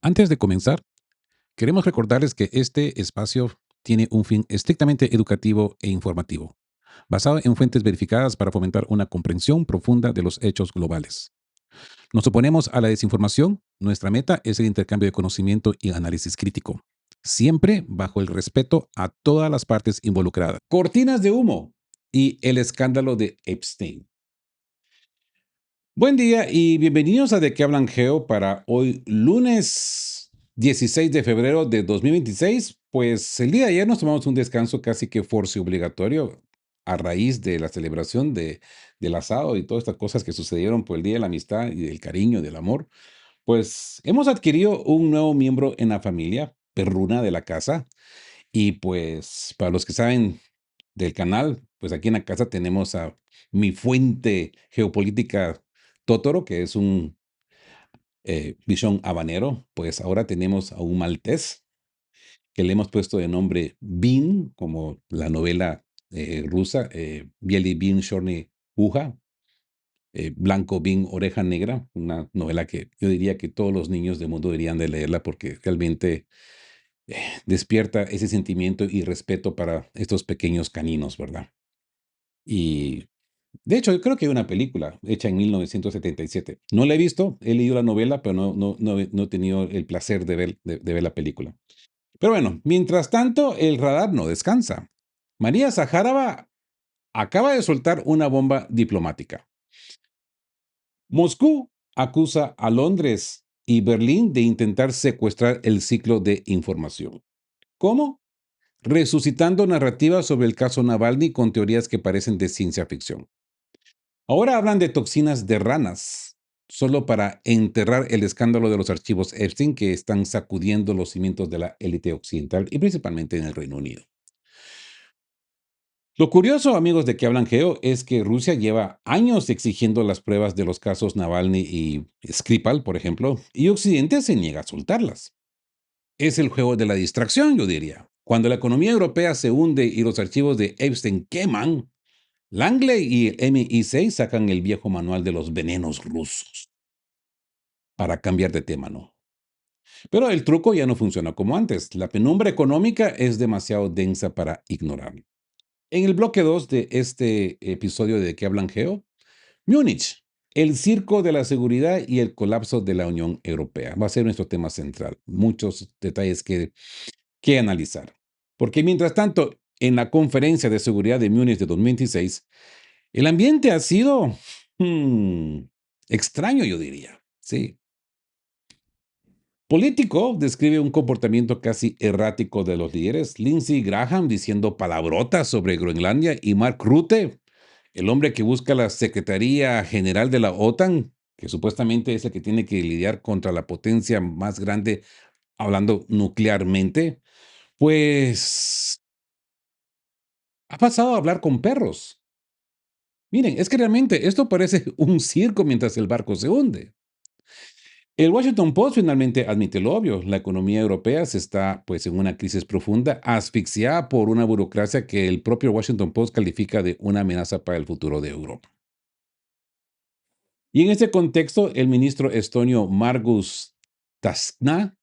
Antes de comenzar, queremos recordarles que este espacio tiene un fin estrictamente educativo e informativo, basado en fuentes verificadas para fomentar una comprensión profunda de los hechos globales. Nos oponemos a la desinformación. Nuestra meta es el intercambio de conocimiento y análisis crítico, siempre bajo el respeto a todas las partes involucradas. Cortinas de humo y el escándalo de Epstein. Buen día y bienvenidos a De qué hablan Geo para hoy lunes 16 de febrero de 2026. Pues el día de ayer nos tomamos un descanso casi que force obligatorio a raíz de la celebración del asado y todas estas cosas que sucedieron por el Día de la Amistad y del cariño, del amor. Pues hemos adquirido un nuevo miembro en la familia, perruna de la casa. Y pues para los que saben del canal, pues aquí en la casa tenemos a mi fuente geopolítica Totoro, que es un bichón habanero. Pues ahora tenemos a un maltés que le hemos puesto de nombre Bean, como la novela rusa, Bieli Bean Chorny Uja, Blanco Bean Oreja Negra, una novela que yo diría que todos los niños del mundo deberían de leerla porque realmente despierta ese sentimiento y respeto para estos pequeños caninos, ¿verdad? Y de hecho, yo creo que hay una película hecha en 1977. No la he visto, he leído la novela, pero no he tenido el placer de ver la película. Pero bueno, mientras tanto, el radar no descansa. María Zaharova acaba de soltar una bomba diplomática. Moscú acusa a Londres y Berlín de intentar secuestrar el ciclo de información. ¿Cómo? Resucitando narrativas sobre el caso Navalny con teorías que parecen de ciencia ficción. Ahora hablan de toxinas de ranas, solo para enterrar el escándalo de los archivos Epstein que están sacudiendo los cimientos de la élite occidental y principalmente en el Reino Unido. Lo curioso, amigos, de que hablan Geo, es que Rusia lleva años exigiendo las pruebas de los casos Navalny y Skripal, por ejemplo, y Occidente se niega a soltarlas. Es el juego de la distracción, yo diría. Cuando la economía europea se hunde y los archivos de Epstein queman, Langley y el MI6 sacan el viejo manual de los venenos rusos para cambiar de tema, ¿no? Pero el truco ya no funciona como antes. La penumbra económica es demasiado densa para ignorarlo. En el bloque 2 de este episodio de ¿Qué hablan Geo? Múnich, el circo de la seguridad y el colapso de la Unión Europea. Va a ser nuestro tema central. Muchos detalles que analizar. Porque mientras tanto, en la conferencia de seguridad de Múnich de 2026, el ambiente ha sido hmm, extraño, yo diría. Sí. Político describe un comportamiento casi errático de los líderes. Lindsey Graham diciendo palabrotas sobre Groenlandia y Mark Rutte, el hombre que busca la Secretaría General de la OTAN, que supuestamente es el que tiene que lidiar contra la potencia más grande hablando nuclearmente, pues ha pasado a hablar con perros. Miren, es que realmente esto parece un circo mientras el barco se hunde. El Washington Post finalmente admite lo obvio. La economía europea se está pues en una crisis profunda, asfixiada por una burocracia que el propio Washington Post califica de una amenaza para el futuro de Europa. Y en ese contexto, el ministro estonio Margus Tasna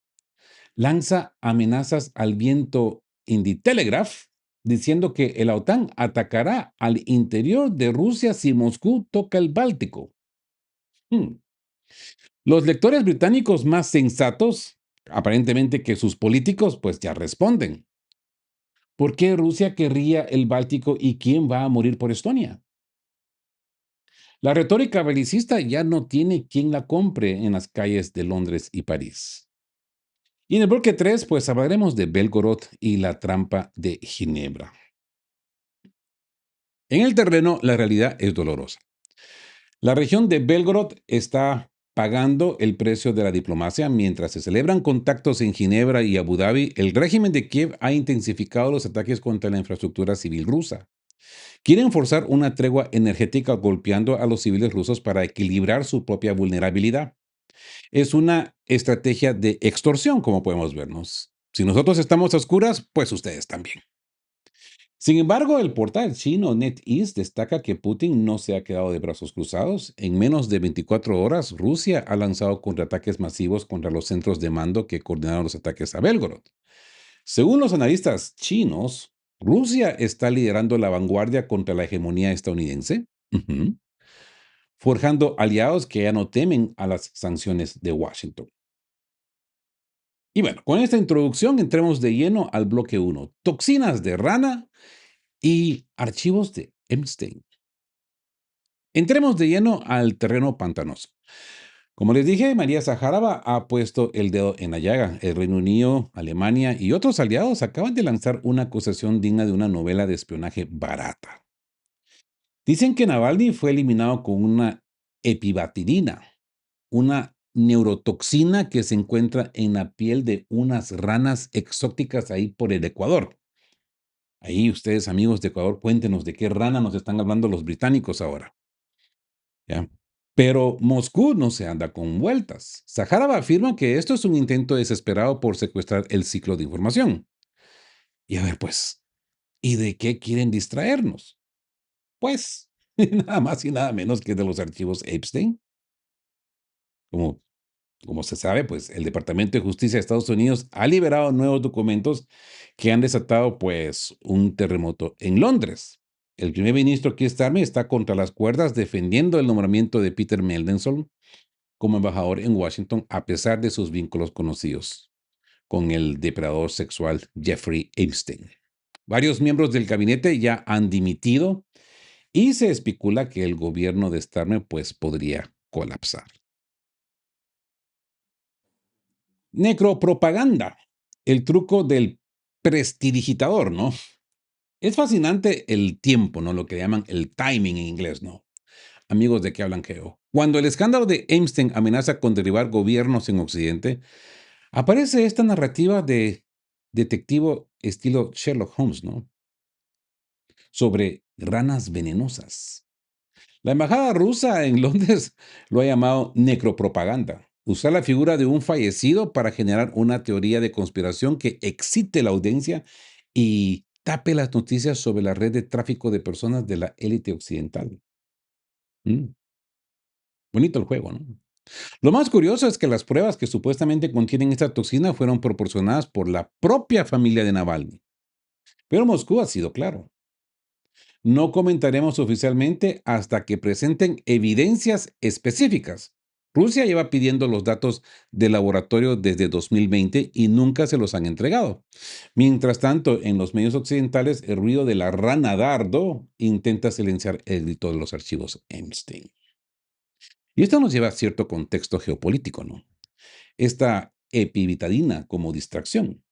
lanza amenazas al viento in the Telegraph, diciendo que la OTAN atacará al interior de Rusia si Moscú toca el Báltico. Hmm. Los lectores británicos más sensatos, aparentemente que sus políticos, pues ya responden. ¿Por qué Rusia querría el Báltico y quién va a morir por Estonia? La retórica belicista ya no tiene quien la compre en las calles de Londres y París. Y en el bloque 3, pues hablaremos de Belgorod y la trampa de Ginebra. En el terreno, la realidad es dolorosa. La región de Belgorod está pagando el precio de la diplomacia mientras se celebran contactos en Ginebra y Abu Dhabi. El régimen de Kiev ha intensificado los ataques contra la infraestructura civil rusa. Quieren forzar una tregua energética golpeando a los civiles rusos para equilibrar su propia vulnerabilidad. Es una estrategia de extorsión, como podemos vernos. Si nosotros estamos a oscuras, pues ustedes también. Sin embargo, el portal chino NetEase destaca que Putin no se ha quedado de brazos cruzados. En menos de 24 horas, Rusia ha lanzado contraataques masivos contra los centros de mando que coordinaron los ataques a Belgorod. Según los analistas chinos, Rusia está liderando la vanguardia contra la hegemonía estadounidense, ujú, forjando aliados que ya no temen a las sanciones de Washington. Y bueno, con esta introducción entremos de lleno al bloque uno: toxinas de rana y archivos de Epstein. Entremos de lleno al terreno pantanoso. Como les dije, María Zaharova ha puesto el dedo en la llaga. El Reino Unido, Alemania y otros aliados acaban de lanzar una acusación digna de una novela de espionaje barata. Dicen que Navalny fue eliminado con una epibatirina, una neurotoxina que se encuentra en la piel de unas ranas exóticas ahí por el Ecuador. Ahí ustedes, amigos de Ecuador, cuéntenos de qué rana nos están hablando los británicos ahora. ¿Ya? Pero Moscú no se anda con vueltas. Zaharova afirma que esto es un intento desesperado por secuestrar el ciclo de información. Y a ver, pues, ¿y de qué quieren distraernos? Pues, nada más y nada menos que de los archivos Epstein. Como, como se sabe, pues el Departamento de Justicia de Estados Unidos ha liberado nuevos documentos que han desatado, pues, un terremoto en Londres. El primer ministro Keir Starmer está contra las cuerdas defendiendo el nombramiento de Peter Mandelson como embajador en Washington a pesar de sus vínculos conocidos con el depredador sexual Jeffrey Epstein. Varios miembros del gabinete ya han dimitido y se especula que el gobierno de Starmer pues podría colapsar. Necropropaganda, el truco del prestidigitador, ¿no? Es fascinante el tiempo, ¿no? Lo que llaman el timing en inglés, ¿no? Amigos de qué hablan Geo. Cuando el escándalo de Epstein amenaza con derribar gobiernos en Occidente, aparece esta narrativa de detectivo estilo Sherlock Holmes, ¿no? Sobre ranas venenosas. La embajada rusa en Londres lo ha llamado necropropaganda. Usar la figura de un fallecido para generar una teoría de conspiración que excite la audiencia y tape las noticias sobre la red de tráfico de personas de la élite occidental. Mm, bonito el juego, ¿no? Lo más curioso es que las pruebas que supuestamente contienen esta toxina fueron proporcionadas por la propia familia de Navalny. Pero Moscú ha sido claro. No comentaremos oficialmente hasta que presenten evidencias específicas. Rusia lleva pidiendo los datos del laboratorio desde 2020 y nunca se los han entregado. Mientras tanto, en los medios occidentales, el ruido de la rana dardo intenta silenciar el grito de los archivos Epstein. Y esto nos lleva a cierto contexto geopolítico, ¿no? Esta epivitadina como distracción,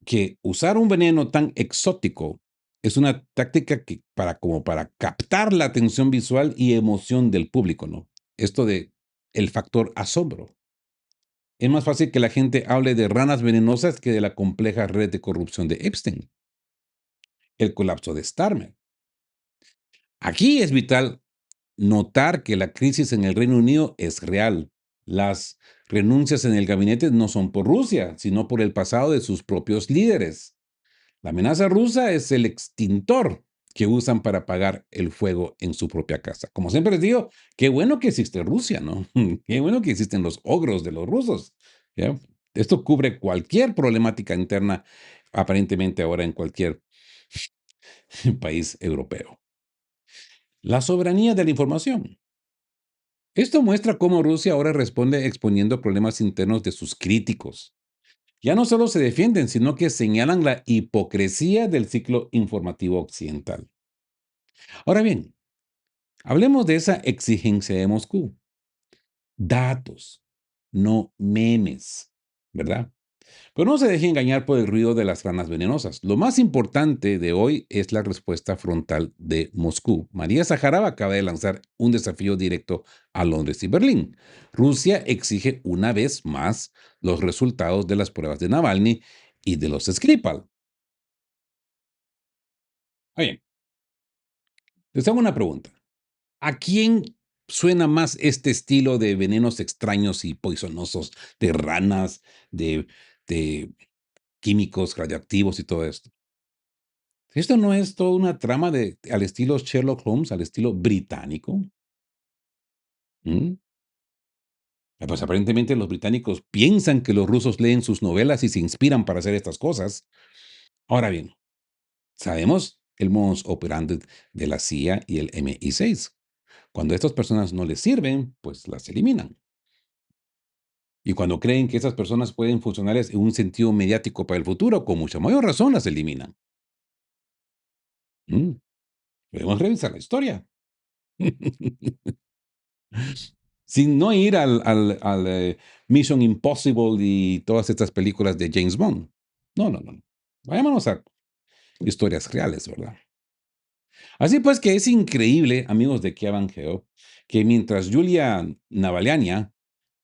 que usar un veneno tan exótico es una táctica que para captar la atención visual y emoción del público, ¿no? Esto de el factor asombro. Es más fácil que la gente hable de ranas venenosas que de la compleja red de corrupción de Epstein, el colapso de Starmer. Aquí es vital notar que la crisis en el Reino Unido es real. Las renuncias en el gabinete no son por Rusia, sino por el pasado de sus propios líderes. La amenaza rusa es el extintor que usan para apagar el fuego en su propia casa. Como siempre les digo, qué bueno que existe Rusia, ¿no? Qué bueno que existen los ogros de los rusos. ¿Ya? Esto cubre cualquier problemática interna, aparentemente ahora en cualquier país europeo. La soberanía de la información. Esto muestra cómo Rusia ahora responde exponiendo problemas internos de sus críticos. Ya no solo se defienden, sino que señalan la hipocresía del ciclo informativo occidental. Ahora bien, hablemos de esa exigencia de Moscú. Datos, no memes, ¿verdad? Pero no se deje engañar por el ruido de las ranas venenosas. Lo más importante de hoy es la respuesta frontal de Moscú. María Zaharova acaba de lanzar un desafío directo a Londres y Berlín. Rusia exige una vez más los resultados de las pruebas de Navalny y de los Skripal. Oye, les hago una pregunta. ¿A quién suena más este estilo de venenos extraños y poisonosos de ranas, de químicos, radioactivos y todo esto. ¿Esto no es toda una trama al estilo Sherlock Holmes, al estilo británico? ¿Mm? Pues aparentemente los británicos piensan que los rusos leen sus novelas y se inspiran para hacer estas cosas. Ahora bien, sabemos el modus operandi de la CIA y el MI6. Cuando estas personas no les sirven, pues las eliminan. Y cuando creen que esas personas pueden funcionar en un sentido mediático para el futuro, con mucha mayor razón las eliminan. Mm, Podemos revisar la historia. Sin no ir al Mission Impossible y todas estas películas de James Bond. No, no, no. Vayámonos a historias reales, ¿verdad? Así pues que es increíble, amigos de Kievan Geo, que mientras Julia Navalny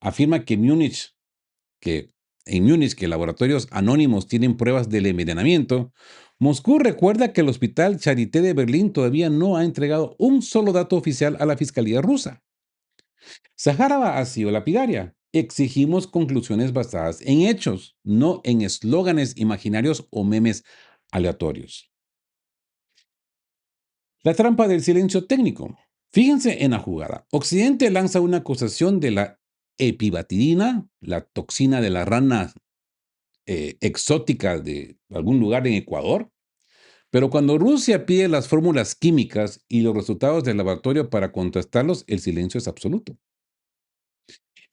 afirma que en Múnich que laboratorios anónimos tienen pruebas del envenenamiento, Moscú recuerda que el Hospital Charité de Berlín todavía no ha entregado un solo dato oficial a la Fiscalía rusa. Sájarova ha sido lapidaria. Exigimos conclusiones basadas en hechos, no en eslóganes imaginarios o memes aleatorios. La trampa del silencio técnico. Fíjense en la jugada. Occidente lanza una acusación de la epibatidina, la toxina de la rana exótica de algún lugar en Ecuador, pero cuando Rusia pide las fórmulas químicas y los resultados del laboratorio para contrastarlos, el silencio es absoluto.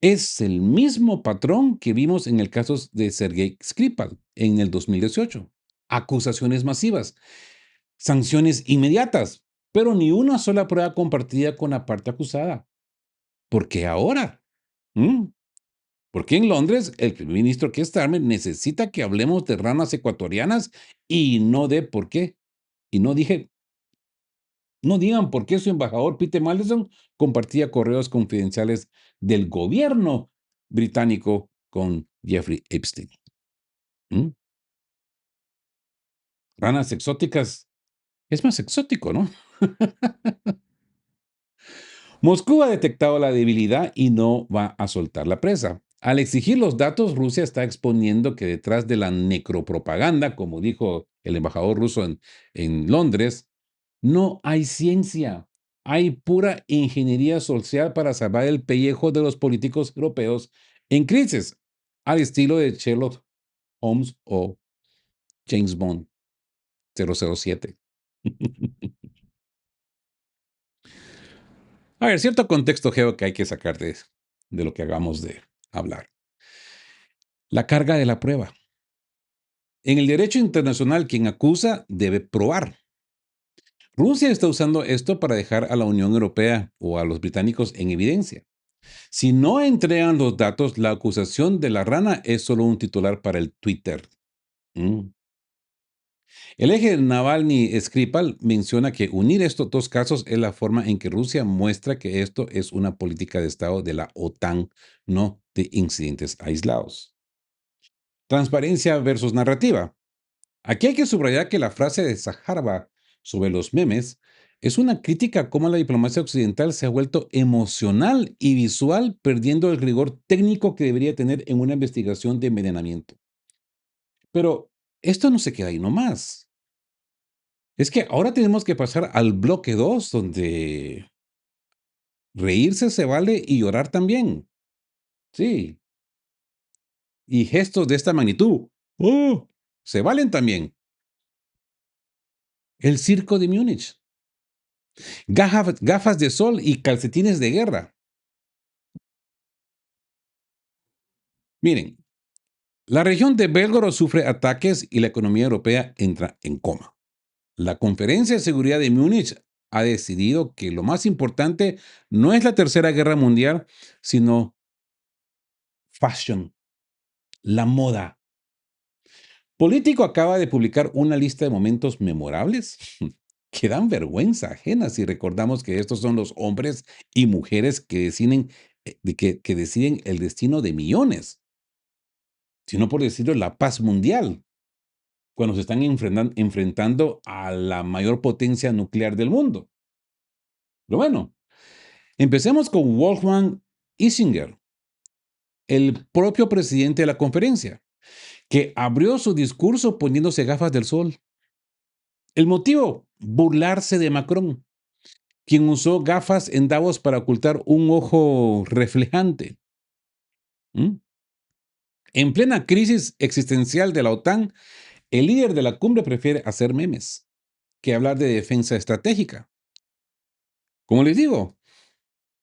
Es el mismo patrón que vimos en el caso de Sergei Skripal en el 2018. Acusaciones masivas, sanciones inmediatas, pero ni una sola prueba compartida con la parte acusada. ¿Por qué ahora? ¿Mm? Porque en Londres el primer ministro Keir Starmer necesita que hablemos de ranas ecuatorianas y no de por qué. Y no digan por qué su embajador Peter Mandelson compartía correos confidenciales del gobierno británico con Jeffrey Epstein. ¿Mm? Ranas exóticas es más exótico, ¿no? Moscú ha detectado la debilidad y no va a soltar la presa. Al exigir los datos, Rusia está exponiendo que detrás de la necropropaganda, como dijo el embajador ruso en Londres, no hay ciencia. Hay pura ingeniería social para salvar el pellejo de los políticos europeos en crisis, al estilo de Sherlock Holmes o James Bond 007. A ver, cierto contexto geo que hay que sacar de lo que hagamos de hablar. La carga de la prueba. En el derecho internacional, quien acusa debe probar. Rusia está usando esto para dejar a la Unión Europea o a los británicos en evidencia. Si no entregan los datos, la acusación de la rana es solo un titular para el Twitter. Mm. El eje Navalny-Skripal menciona que unir estos dos casos es la forma en que Rusia muestra que esto es una política de Estado de la OTAN, no de incidentes aislados. Transparencia versus narrativa. Aquí hay que subrayar que la frase de Zaharova sobre los memes es una crítica a cómo la diplomacia occidental se ha vuelto emocional y visual, perdiendo el rigor técnico que debería tener en una investigación de envenenamiento. Pero esto no se queda ahí nomás. Es que ahora tenemos que pasar al bloque 2, donde reírse se vale y llorar también. Sí, y gestos de esta magnitud. ¡Oh! Se valen también. El circo de Múnich. Gafas de sol y calcetines de guerra. Miren, la región de Belgorod sufre ataques y la economía europea entra en coma. La Conferencia de Seguridad de Múnich ha decidido que lo más importante no es la Tercera Guerra Mundial, sino fashion, la moda. Político acaba de publicar una lista de momentos memorables que dan vergüenza ajena si recordamos que estos son los hombres y mujeres que deciden el destino de millones, sino por decirlo, la paz mundial, cuando se están enfrentando a la mayor potencia nuclear del mundo. Pero bueno, empecemos con Wolfgang Ischinger, el propio presidente de la conferencia, que abrió su discurso poniéndose gafas del sol. El motivo, burlarse de Macron, quien usó gafas en Davos para ocultar un ojo reflejante. ¿Mm? En plena crisis existencial de la OTAN, el líder de la cumbre prefiere hacer memes que hablar de defensa estratégica. Como les digo,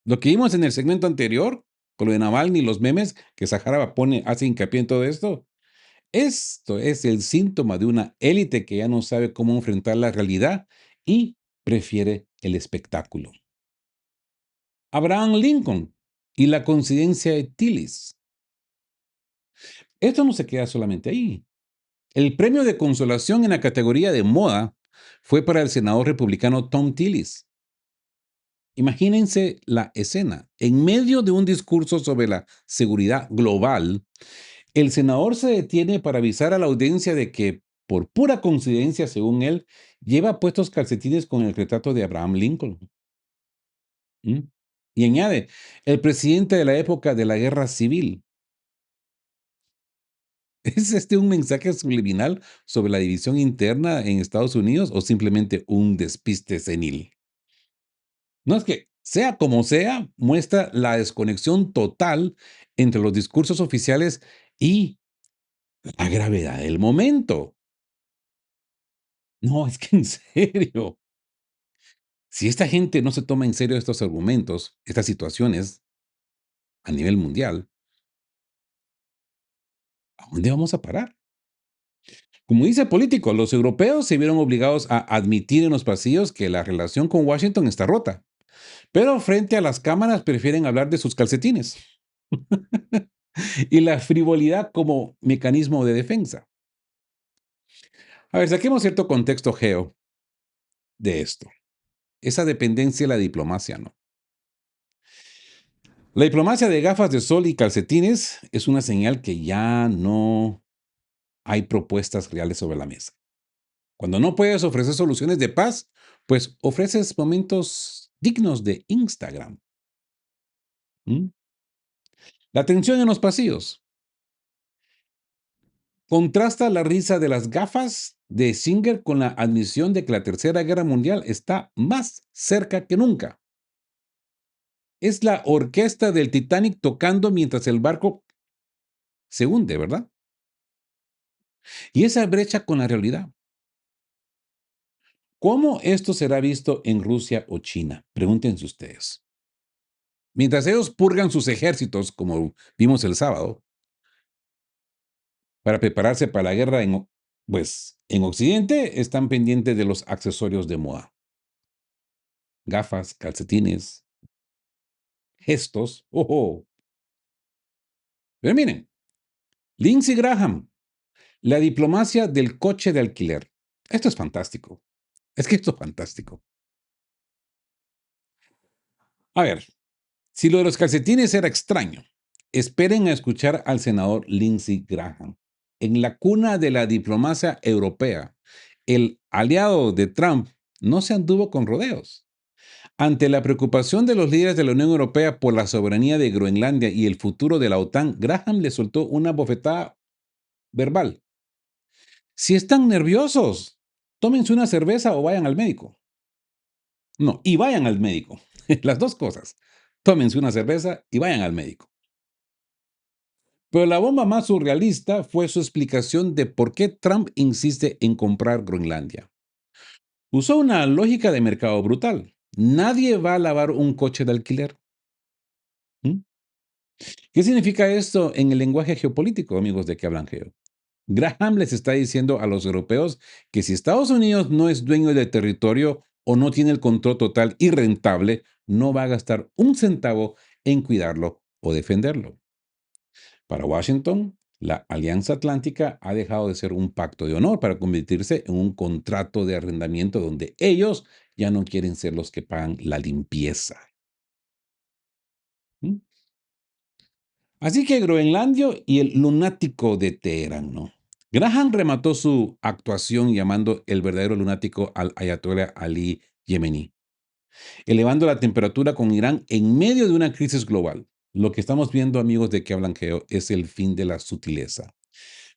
lo que vimos en el segmento anterior, con lo de Navalny y los memes, que Sahara hace hincapié en todo esto es el síntoma de una élite que ya no sabe cómo enfrentar la realidad y prefiere el espectáculo. Abraham Lincoln y la coincidencia de Tillis. Esto no se queda solamente ahí. El premio de consolación en la categoría de moda fue para el senador republicano Tom Tillis. Imagínense la escena. En medio de un discurso sobre la seguridad global, el senador se detiene para avisar a la audiencia de que, por pura coincidencia, según él, lleva puestos calcetines con el retrato de Abraham Lincoln. ¿Mm? Y añade, el presidente de la época de la guerra civil. ¿Es este un mensaje subliminal sobre la división interna en Estados Unidos o simplemente un despiste senil? No es que, sea como sea, muestra la desconexión total entre los discursos oficiales y la gravedad del momento. No, es que en serio, si esta gente no se toma en serio estos argumentos, estas situaciones a nivel mundial, ¿a dónde vamos a parar? Como dice el político, los europeos se vieron obligados a admitir en los pasillos que la relación con Washington está rota, pero frente a las cámaras prefieren hablar de sus calcetines y la frivolidad como mecanismo de defensa. A ver, saquemos cierto contexto geo de esto. Esa dependencia de la diplomacia, ¿no? La diplomacia de gafas de sol y calcetines es una señal que ya no hay propuestas reales sobre la mesa. Cuando no puedes ofrecer soluciones de paz, pues ofreces momentos dignos de Instagram. ¿Mm? La tensión en los pasillos. Contrasta la risa de las gafas de Singer con la admisión de que la Tercera Guerra Mundial está más cerca que nunca. Es la orquesta del Titanic tocando mientras el barco se hunde, ¿verdad? Y esa brecha con la realidad. ¿Cómo esto será visto en Rusia o China? Pregúntense ustedes. Mientras ellos purgan sus ejércitos, como vimos el sábado, para prepararse para la guerra, pues en Occidente están pendientes de los accesorios de moda. Gafas, calcetines, gestos. ¡Oh! Pero miren, Lindsey Graham, la diplomacia del coche de alquiler. Esto es fantástico. Es que esto es fantástico. A ver, si lo de los calcetines era extraño, esperen a escuchar al senador Lindsey Graham. En la cuna de la diplomacia europea, el aliado de Trump no se anduvo con rodeos. Ante la preocupación de los líderes de la Unión Europea por la soberanía de Groenlandia y el futuro de la OTAN, Graham le soltó una bofetada verbal. Si están nerviosos, tómense una cerveza o vayan al médico. No, y vayan al médico. Las dos cosas. Tómense una cerveza y vayan al médico. Pero la bomba más surrealista fue su explicación de por qué Trump insiste en comprar Groenlandia. Usó una lógica de mercado brutal. Nadie va a lavar un coche de alquiler. ¿Mm? ¿Qué significa esto en el lenguaje geopolítico, amigos de que hablan geo? Graham les está diciendo a los europeos que si Estados Unidos no es dueño del territorio o no tiene el control total y rentable, no va a gastar un centavo en cuidarlo o defenderlo. Para Washington, la Alianza Atlántica ha dejado de ser un pacto de honor para convertirse en un contrato de arrendamiento donde ellos ya no quieren ser los que pagan la limpieza. ¿Mm? Así que Groenlandio y el lunático de Teherán, ¿no? Graham remató su actuación llamando el verdadero lunático al Ayatollah Ali Yemení, elevando la temperatura con Irán en medio de una crisis global. Lo que estamos viendo, amigos de que hablan geo, es el fin de la sutileza.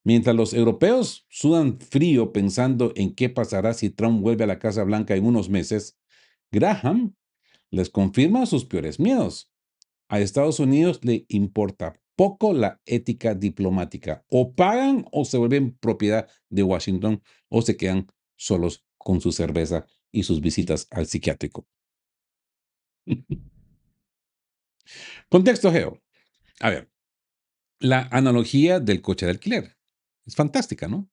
Mientras los europeos sudan frío pensando en qué pasará si Trump vuelve a la Casa Blanca en unos meses, Graham les confirma sus peores miedos. A Estados Unidos le importa poco la ética diplomática. O pagan o se vuelven propiedad de Washington o se quedan solos con su cerveza y sus visitas al psiquiátrico. Contexto geo. A ver, la analogía del coche de alquiler. Es fantástica, ¿no?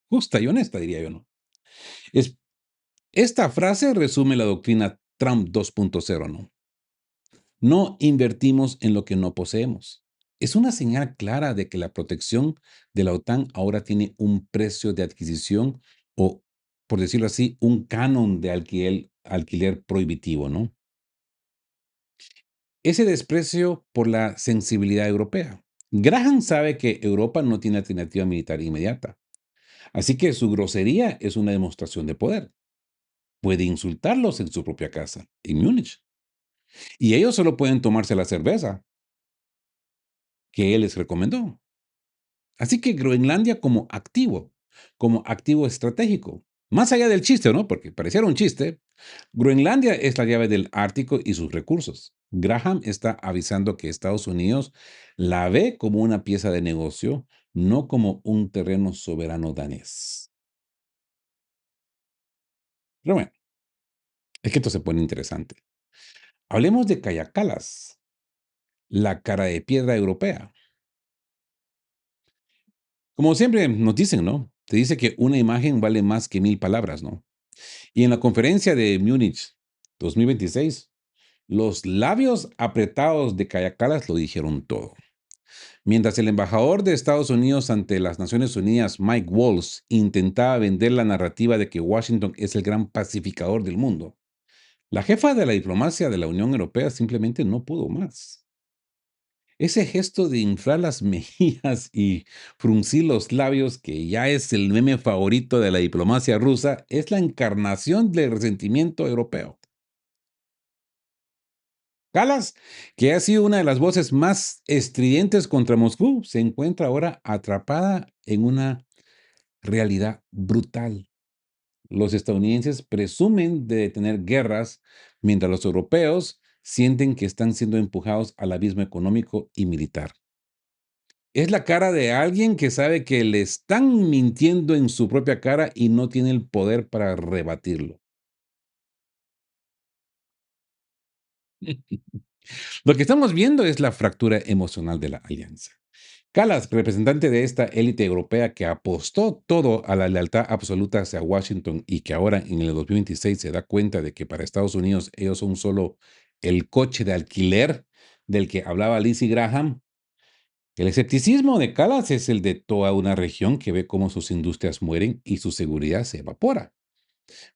Justa y honesta, diría yo, ¿no? Es, esta frase resume la doctrina Trump 2.0, ¿no? No invertimos en lo que no poseemos. Es una señal clara de que la protección de la OTAN ahora tiene un precio de adquisición o, por decirlo así, un canon de alquiler prohibitivo, ¿no? Ese desprecio por la sensibilidad europea. Graham sabe que Europa no tiene alternativa militar inmediata, así que su grosería es una demostración de poder. Puede insultarlos en su propia casa, en Múnich, y ellos solo pueden tomarse la cerveza que él les recomendó. Así que Groenlandia como activo estratégico, más allá del chiste, ¿no? Porque pareciera un chiste, Groenlandia es la llave del Ártico y sus recursos. Graham está avisando que Estados Unidos la ve como una pieza de negocio, no como un terreno soberano danés. Pero bueno, es que esto se pone interesante. Hablemos de Kayakallas, la cara de piedra europea. Como siempre nos dicen, ¿no? Te dice que una imagen vale más que 1000 palabras, ¿no? Y en la conferencia de Múnich 2026, los labios apretados de Kaja Kallas lo dijeron todo. Mientras el embajador de Estados Unidos ante las Naciones Unidas, Mike Waltz, intentaba vender la narrativa de que Washington es el gran pacificador del mundo, la jefa de la diplomacia de la Unión Europea simplemente no pudo más. Ese gesto de inflar las mejillas y fruncir los labios, que ya es el meme favorito de la diplomacia rusa, es la encarnación del resentimiento europeo. Kallas, que ha sido una de las voces más estridentes contra Moscú, se encuentra ahora atrapada en una realidad brutal. Los estadounidenses presumen de detener guerras, mientras los europeos sienten que están siendo empujados al abismo económico y militar. Es la cara de alguien que sabe que le están mintiendo en su propia cara y no tiene el poder para rebatirlo. Lo que estamos viendo es la fractura emocional de la alianza. Kallas, representante de esta élite europea que apostó todo a la lealtad absoluta hacia Washington y que ahora en el 2026 se da cuenta de que para Estados Unidos ellos son solo el coche de alquiler del que hablaba Lindsey Graham. El escepticismo de Kallas es el de toda una región que ve cómo sus industrias mueren y su seguridad se evapora,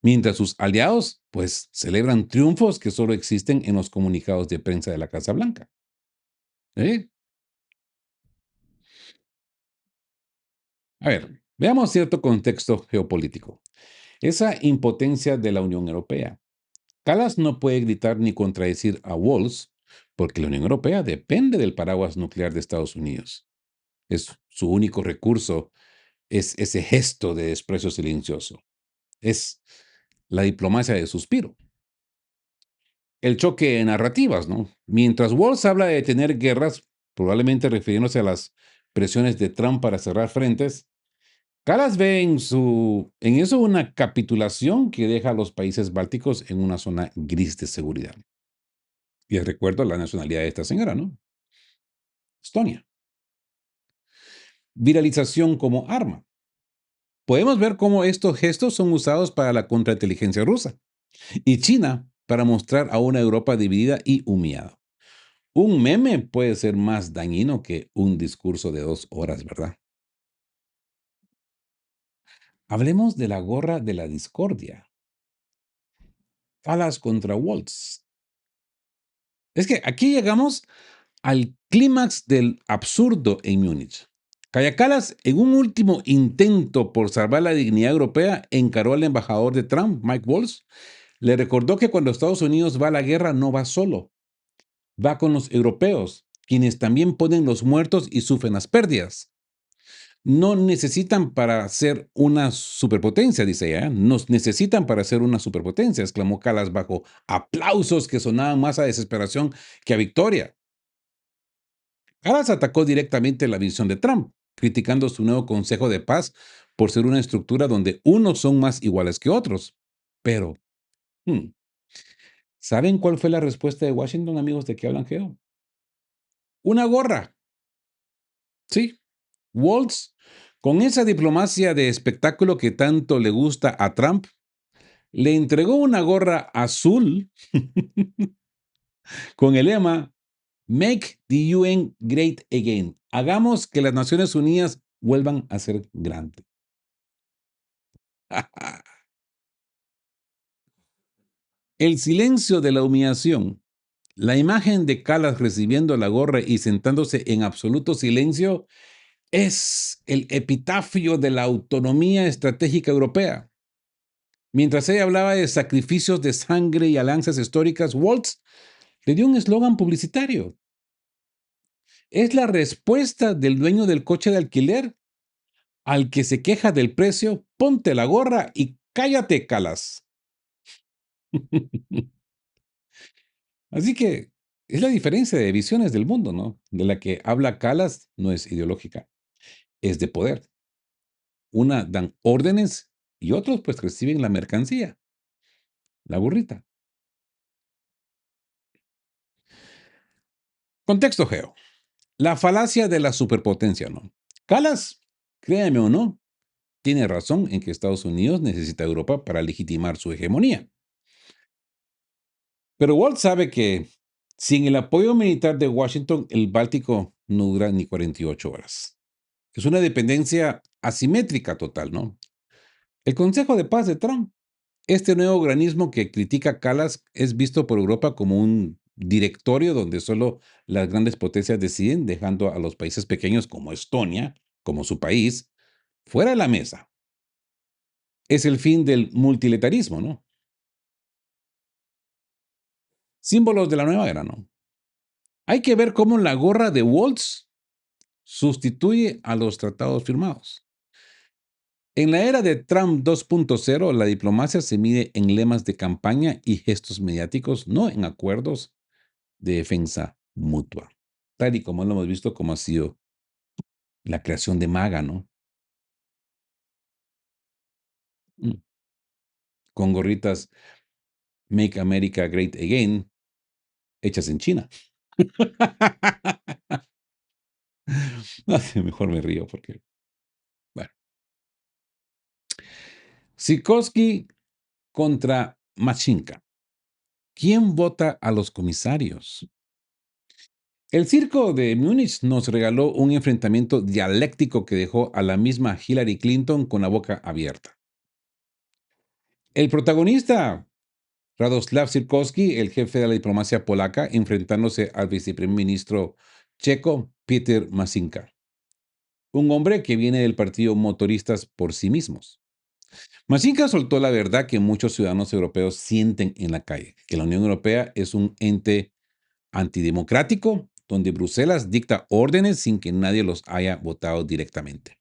mientras sus aliados, pues, celebran triunfos que solo existen en los comunicados de prensa de la Casa Blanca. ¿Eh? A ver, veamos cierto contexto geopolítico. Esa impotencia de la Unión Europea. Kallas no puede gritar ni contradecir a Walls porque la Unión Europea depende del paraguas nuclear de Estados Unidos. Es su único recurso, es ese gesto de desprecio silencioso. Es la diplomacia de suspiro. El choque de narrativas, ¿no? Mientras Walls habla de detener guerras, probablemente refiriéndose a las presiones de Trump para cerrar frentes, Kallas ve en eso una capitulación que deja a los países bálticos en una zona gris de seguridad. Y recuerdo la nacionalidad de esta señora, ¿no? Estonia. Viralización como arma. Podemos ver cómo estos gestos son usados para la contrainteligencia rusa y China para mostrar a una Europa dividida y humillada. Un meme puede ser más dañino que un discurso de 2 horas, ¿verdad? Hablemos de la gorra de la discordia. Alas contra Waltz. Es que aquí llegamos al clímax del absurdo en Múnich. Kaja Kallas, en un último intento por salvar la dignidad europea, encaró al embajador de Trump, Mike Waltz, le recordó que cuando Estados Unidos va a la guerra no va solo, va con los europeos, quienes también ponen los muertos y sufren las pérdidas. No necesitan para ser una superpotencia, dice ella. Nos necesitan para ser una superpotencia, exclamó Calas bajo aplausos que sonaban más a desesperación que a victoria. Calas atacó directamente la visión de Trump, criticando su nuevo Consejo de Paz por ser una estructura donde unos son más iguales que otros. Pero, hmm, ¿saben cuál fue la respuesta de Washington, amigos de que hablan Geo? Una gorra. Sí, Waltz, con esa diplomacia de espectáculo que tanto le gusta a Trump, le entregó una gorra azul con el lema Make the UN Great Again. Hagamos que las Naciones Unidas vuelvan a ser grandes. El silencio de la humillación. La imagen de Calas recibiendo la gorra y sentándose en absoluto silencio es el epitafio de la autonomía estratégica europea. Mientras ella hablaba de sacrificios de sangre y alianzas históricas, Waltz le dio un eslogan publicitario. Es la respuesta del dueño del coche de alquiler al que se queja del precio, ponte la gorra y cállate, Calas. Así que es la diferencia de visiones del mundo, ¿no? De la que habla Calas no es ideológica, es de poder. Una dan órdenes y otros pues reciben la mercancía, la burrita. Contexto geo. La falacia de la superpotencia, ¿no? Calas, créame o no, tiene razón en que Estados Unidos necesita a Europa para legitimar su hegemonía. Pero Walt sabe que sin el apoyo militar de Washington, el Báltico no dura ni 48 horas. Es una dependencia asimétrica total, ¿no? El Consejo de Paz de Trump, este nuevo organismo que critica Calas, es visto por Europa como un directorio donde solo las grandes potencias deciden, dejando a los países pequeños como Estonia, como su país, fuera de la mesa. Es el fin del multilateralismo, ¿no? Símbolos de la nueva era, ¿no? Hay que ver cómo la gorra de Waltz sustituye a los tratados firmados. En la era de Trump 2.0, la diplomacia se mide en lemas de campaña y gestos mediáticos, no en acuerdos de defensa mutua. Tal y como lo hemos visto, como ha sido la creación de MAGA, ¿no? Mm. Con gorritas Make America Great Again, hechas en China. Mejor me río porque, bueno. Sikorsky contra Machinka. ¿Quién vota a los comisarios? El circo de Múnich nos regaló un enfrentamiento dialéctico que dejó a la misma Hillary Clinton con la boca abierta. El protagonista, Radoslav Sikorski, el jefe de la diplomacia polaca, enfrentándose al viceprimer ministro checo Peter Masinka, un hombre que viene del partido Motoristas por sí mismos. Masinka soltó la verdad que muchos ciudadanos europeos sienten en la calle, que la Unión Europea es un ente antidemocrático, donde Bruselas dicta órdenes sin que nadie los haya votado directamente.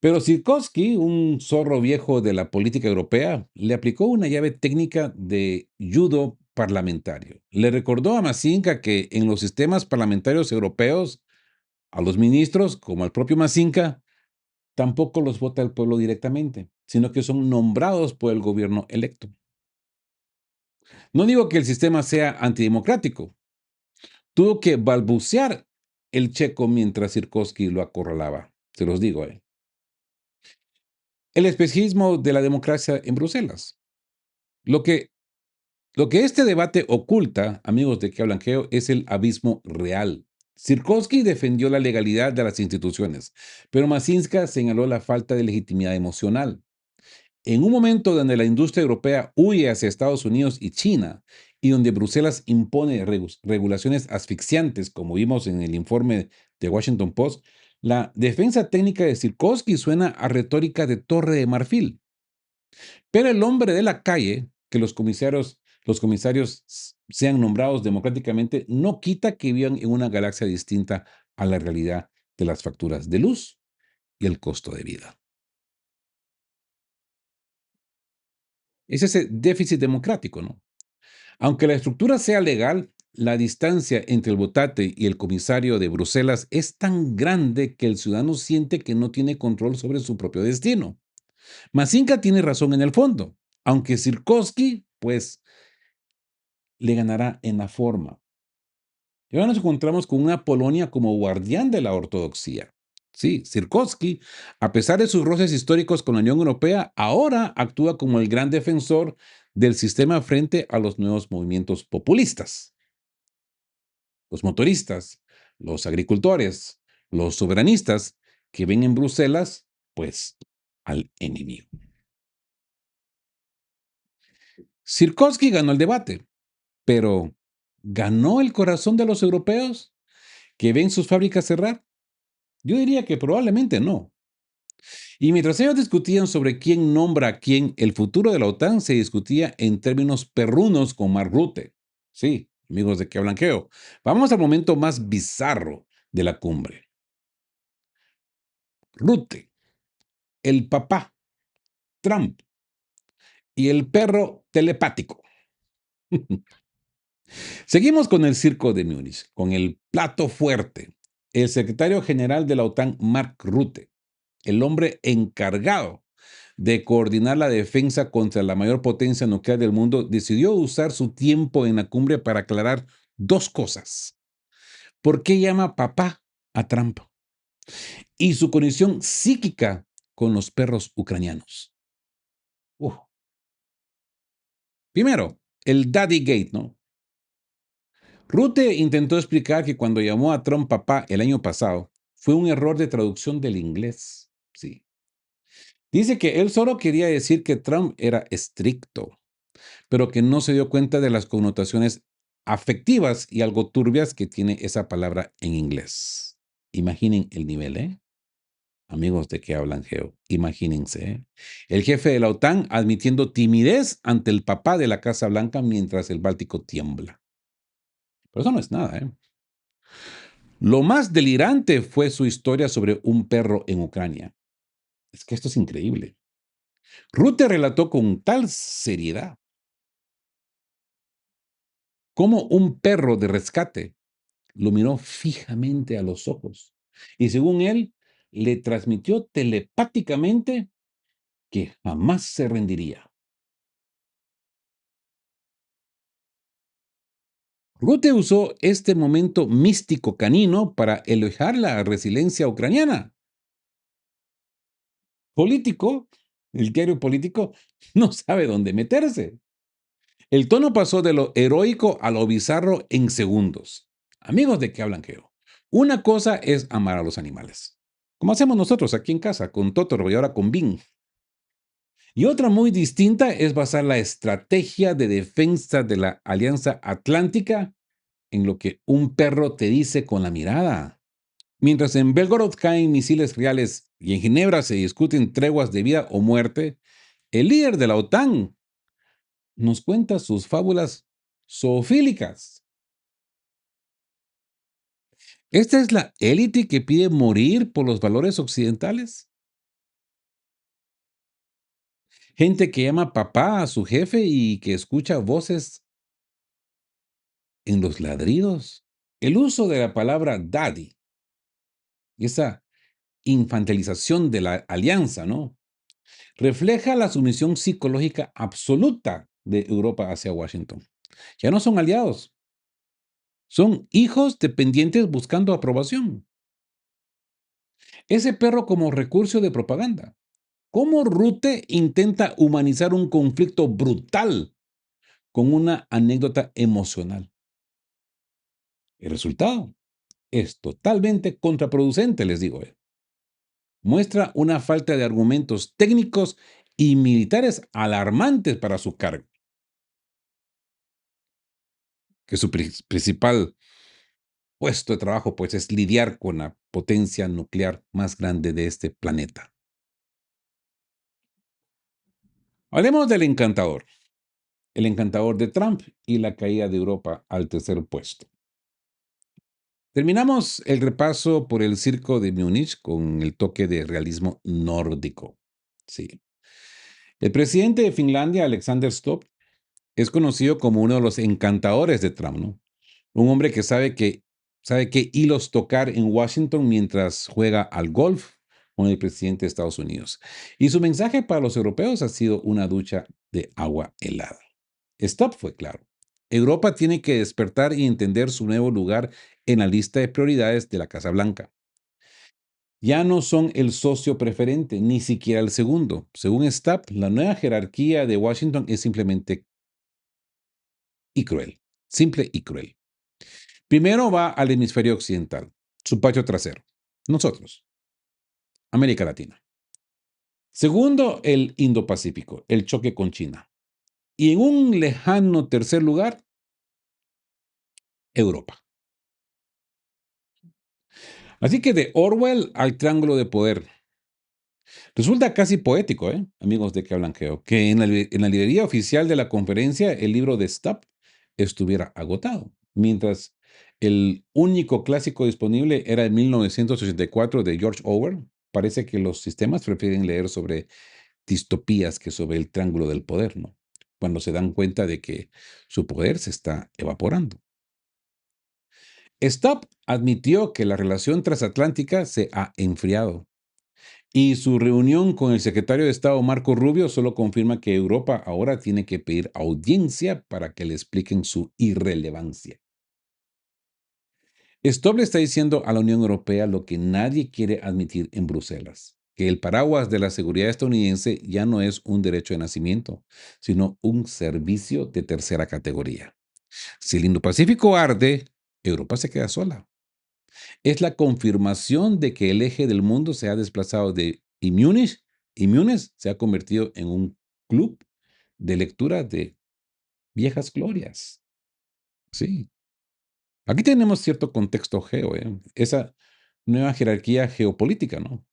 Pero Sikorsky, un zorro viejo de la política europea, le aplicó una llave técnica de judo parlamentario. Le recordó a Masinka que en los sistemas parlamentarios europeos, a los ministros, como al propio Masinka, tampoco los vota el pueblo directamente, sino que son nombrados por el gobierno electo. No digo que el sistema sea antidemocrático. Tuvo que balbucear el checo mientras Sikorsky lo acorralaba. Se los digo, ¿eh? El espejismo de la democracia en Bruselas. Lo que, lo que este debate oculta, amigos de que hablan geo, es el abismo real. Sikorsky defendió la legalidad de las instituciones, pero Masinska señaló la falta de legitimidad emocional. En un momento donde la industria europea huye hacia Estados Unidos y China, y donde Bruselas impone regulaciones asfixiantes, como vimos en el informe de Washington Post, la defensa técnica de Sikorsky suena a retórica de Torre de Marfil. Pero el hombre de la calle, que los comisarios los comisarios sean nombrados democráticamente no quita que vivan en una galaxia distinta a la realidad de las facturas de luz y el costo de vida. Es ese déficit democrático, ¿no? Aunque la estructura sea legal, la distancia entre el votante y el comisario de Bruselas es tan grande que el ciudadano siente que no tiene control sobre su propio destino. Masinka tiene razón en el fondo, aunque Sirkowski, pues, le ganará en la forma. Y ahora nos encontramos con una Polonia como guardián de la ortodoxia. Sí, Sirkowski, a pesar de sus roces históricos con la Unión Europea, ahora actúa como el gran defensor del sistema frente a los nuevos movimientos populistas. Los motoristas, los agricultores, los soberanistas que ven en Bruselas, pues, al enemigo. Sirkowski ganó el debate, pero ¿ganó el corazón de los europeos que ven sus fábricas cerrar? Yo diría que probablemente no. Y mientras ellos discutían sobre quién nombra a quién, el futuro de la OTAN se discutía en términos perrunos con Mark Rutte. Sí, amigos de que blanqueo. Vamos al momento más bizarro de la cumbre. Rutte, el papá, Trump y el perro telepático. Seguimos con el circo de Múnich, con el plato fuerte. El secretario general de la OTAN, Mark Rutte, el hombre encargado de coordinar la defensa contra la mayor potencia nuclear del mundo, decidió usar su tiempo en la cumbre para aclarar dos cosas. ¿Por qué llama papá a Trump? Y su conexión psíquica con los perros ucranianos. Uf. Primero, el Daddy Gate, ¿no? Rutte intentó explicar que cuando llamó a Trump papá el año pasado, fue un error de traducción del inglés. Sí. Dice que él solo quería decir que Trump era estricto, pero que no se dio cuenta de las connotaciones afectivas y algo turbias que tiene esa palabra en inglés. Imaginen el nivel, ¿eh? Amigos de que hablan geo, imagínense, ¿eh? El jefe de la OTAN admitiendo timidez ante el papá de la Casa Blanca mientras el Báltico tiembla. Pero eso no es nada, ¿eh? Lo más delirante fue su historia sobre un perro en Ucrania. Es que esto es increíble. Rutte relató con tal seriedad cómo un perro de rescate lo miró fijamente a los ojos y según él, le transmitió telepáticamente que jamás se rendiría. Rutte usó este momento místico canino para elogiar la resiliencia ucraniana. Político, el diario político, no sabe dónde meterse. El tono pasó de lo heroico a lo bizarro en segundos. Amigos de qué hablan Geo. Una cosa es amar a los animales, como hacemos nosotros aquí en casa, con Totoro y ahora con Bing. Y otra muy distinta es basar la estrategia de defensa de la Alianza Atlántica en lo que un perro te dice con la mirada. Mientras en Belgorod caen misiles reales y en Ginebra se discuten treguas de vida o muerte, el líder de la OTAN nos cuenta sus fábulas zoofílicas. ¿Esta es la élite que pide morir por los valores occidentales? Gente que llama papá a su jefe y que escucha voces en los ladridos. El uso de la palabra daddy, esa infantilización de la alianza, ¿no? Refleja la sumisión psicológica absoluta de Europa hacia Washington. Ya no son aliados, son hijos dependientes buscando aprobación. Ese perro como recurso de propaganda. ¿Cómo Rute intenta humanizar un conflicto brutal con una anécdota emocional? El resultado es totalmente contraproducente, les digo. Muestra una falta de argumentos técnicos y militares alarmantes para su cargo, que su principal puesto de trabajo pues es lidiar con la potencia nuclear más grande de este planeta. Hablemos del encantador. El encantador de Trump y la caída de Europa al tercer puesto. Terminamos el repaso por el circo de Múnich con el toque de realismo nórdico. Sí. El presidente de Finlandia, Alexander Stubb, es conocido como uno de los encantadores de Trump, ¿no? Un hombre que sabe qué hilos tocar en Washington mientras juega al golf con el presidente de Estados Unidos. Y su mensaje para los europeos ha sido una ducha de agua helada. Stop fue claro. Europa tiene que despertar y entender su nuevo lugar en la lista de prioridades de la Casa Blanca. Ya no son el socio preferente, ni siquiera el segundo. Según Stab, la nueva jerarquía de Washington es simplemente y cruel. Simple y cruel. Primero va al hemisferio occidental, su patio trasero. Nosotros, América Latina. Segundo, el Indo-Pacífico, el choque con China. Y en un lejano tercer lugar, Europa. Así que de Orwell al triángulo de poder. Resulta casi poético, amigos de que hablan Geo, que en la librería oficial de la conferencia el libro de Stubb estuviera agotado, mientras el único clásico disponible era el 1984 de George Orwell. Parece que los sistemas prefieren leer sobre distopías que sobre el triángulo del poder, ¿no? Cuando se dan cuenta de que su poder se está evaporando. Stubb admitió que la relación transatlántica se ha enfriado. Y su reunión con el secretario de Estado Marco Rubio solo confirma que Europa ahora tiene que pedir audiencia para que le expliquen su irrelevancia. Stubb le está diciendo a la Unión Europea lo que nadie quiere admitir en Bruselas, que el paraguas de la seguridad estadounidense ya no es un derecho de nacimiento, sino un servicio de tercera categoría. Si el Indo-Pacífico arde, Europa se queda sola. Es la confirmación de que el eje del mundo se ha desplazado y Múnich se ha convertido en un club de lectura de viejas glorias. Sí. Aquí tenemos cierto contexto esa nueva jerarquía geopolítica, ¿no?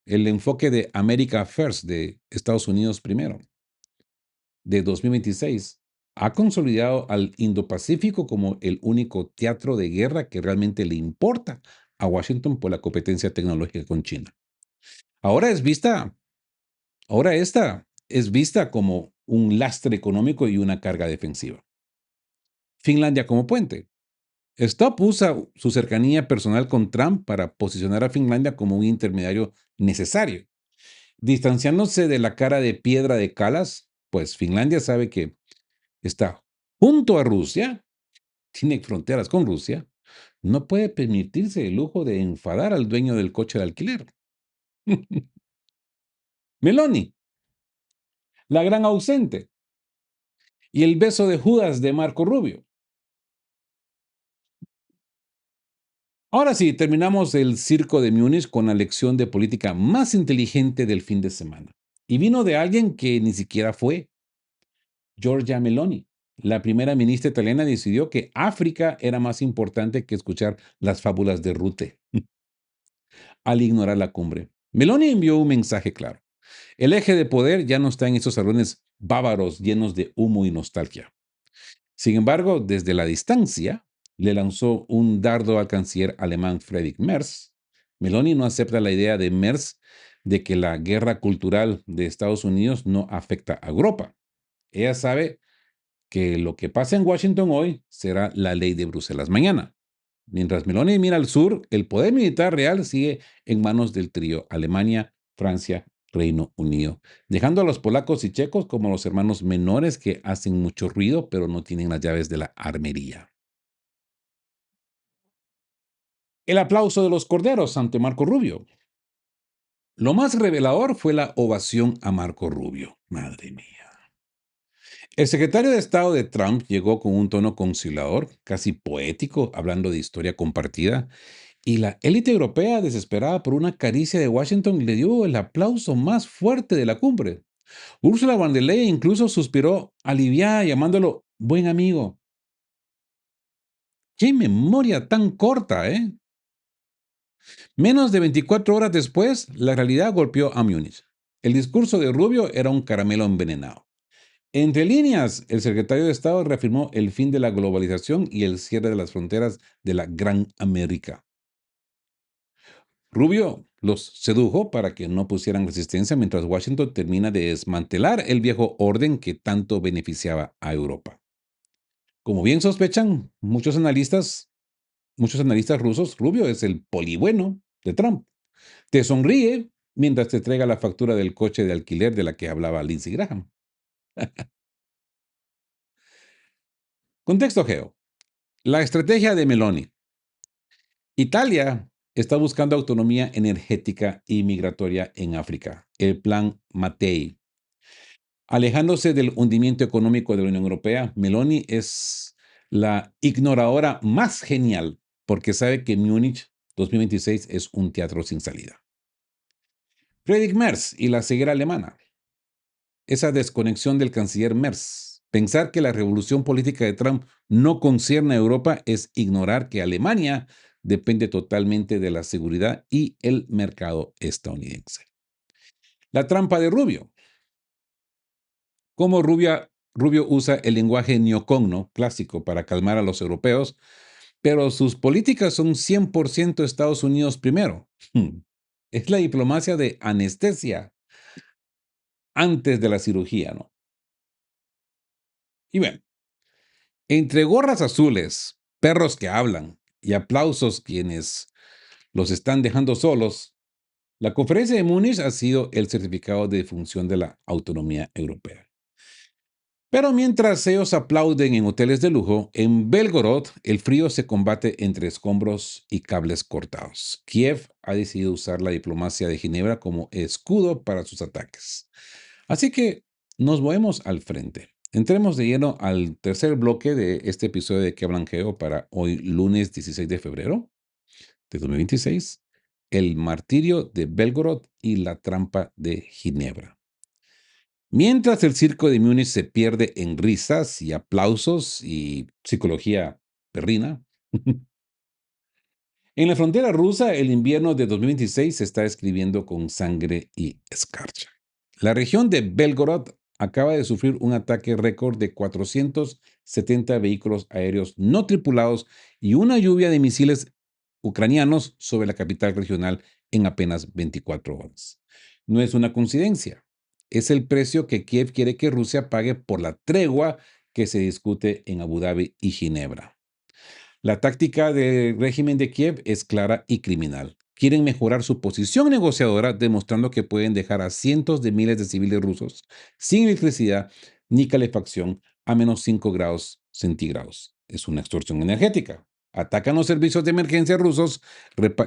El enfoque de America First, de Estados Unidos primero, de 2026, ha consolidado al Indo-Pacífico como el único teatro de guerra que realmente le importa a Washington por la competencia tecnológica con China. Ahora es vista, ahora esta es vista como un lastre económico y una carga defensiva. Finlandia como puente. Stop usa su cercanía personal con Trump para posicionar a Finlandia como un intermediario necesario. Distanciándose de la cara de piedra de Kallas, pues Finlandia sabe que está junto a Rusia, tiene fronteras con Rusia, no puede permitirse el lujo de enfadar al dueño del coche de alquiler. Meloni, la gran ausente, y el beso de Judas de Marco Rubio. Ahora sí, terminamos el circo de Múnich con la lección de política más inteligente del fin de semana. Y vino de alguien que ni siquiera fue, Giorgia Meloni. La primera ministra italiana decidió que África era más importante que escuchar las fábulas de Rute al ignorar la cumbre. Meloni envió un mensaje claro. El eje de poder ya no está en esos salones bávaros llenos de humo y nostalgia. Sin embargo, desde la distancia, le lanzó un dardo al canciller alemán Friedrich Merz. Meloni no acepta la idea de Merz de que la guerra cultural de Estados Unidos no afecta a Europa. Ella sabe que lo que pasa en Washington hoy será la ley de Bruselas mañana. Mientras Meloni mira al sur, el poder militar real sigue en manos del trío Alemania, Francia, Reino Unido, dejando a los polacos y checos como los hermanos menores que hacen mucho ruido pero no tienen las llaves de la armería. El aplauso de los corderos ante Marco Rubio. Lo más revelador fue la ovación a Marco Rubio. Madre mía. El secretario de Estado de Trump llegó con un tono conciliador, casi poético, hablando de historia compartida, y la élite europea, desesperada por una caricia de Washington, le dio el aplauso más fuerte de la cumbre. Ursula von der Leyen incluso suspiró aliviada, llamándolo buen amigo. ¡Qué memoria tan corta, eh! Menos de 24 horas después, la realidad golpeó a Múnich. El discurso de Rubio era un caramelo envenenado. Entre líneas, el secretario de Estado reafirmó el fin de la globalización y el cierre de las fronteras de la Gran América. Rubio los sedujo para que no pusieran resistencia mientras Washington termina de desmantelar el viejo orden que tanto beneficiaba a Europa. Como bien sospechan muchos analistas rusos, Rubio es el polibueno de Trump. Te sonríe mientras te entrega la factura del coche de alquiler de la que hablaba Lindsey Graham. Contexto geo. La estrategia de Meloni. Italia está buscando autonomía energética y migratoria en África, el plan Mattei. Alejándose del hundimiento económico de la Unión Europea, Meloni es la ignoradora más genial porque sabe que Múnich 2026 es un teatro sin salida. Friedrich Merz y la ceguera alemana. Esa desconexión del canciller Merz. Pensar que la revolución política de Trump no concierne a Europa es ignorar que Alemania depende totalmente de la seguridad y el mercado estadounidense. La trampa de Rubio. Cómo Rubio usa el lenguaje neocon clásico para calmar a los europeos, pero sus políticas son 100% Estados Unidos primero. Es la diplomacia de anestesia antes de la cirugía, ¿no? Y bueno, entre gorras azules, perros que hablan y aplausos quienes los están dejando solos, la conferencia de Múnich ha sido el certificado de función de la autonomía europea. Pero mientras ellos aplauden en hoteles de lujo, en Belgorod el frío se combate entre escombros y cables cortados. Kiev ha decidido usar la diplomacia de Ginebra como escudo para sus ataques. Así que nos movemos al frente. Entremos de lleno al tercer bloque de este episodio de Que hablan Geo para hoy lunes 16 de febrero de 2026, el martirio de Belgorod y la trampa de Ginebra. Mientras el circo de Múnich se pierde en risas y aplausos y psicología perrina, en la frontera rusa el invierno de 2026 se está escribiendo con sangre y escarcha. La región de Belgorod acaba de sufrir un ataque récord de 470 vehículos aéreos no tripulados y una lluvia de misiles ucranianos sobre la capital regional en apenas 24 horas. No es una coincidencia. Es el precio que Kiev quiere que Rusia pague por la tregua que se discute en Abu Dhabi y Ginebra. La táctica del régimen de Kiev es clara y criminal. Quieren mejorar su posición negociadora demostrando que pueden dejar a cientos de miles de civiles rusos sin electricidad ni calefacción a menos 5 grados centígrados. Es una extorsión energética. Atacan los servicios de emergencia rusos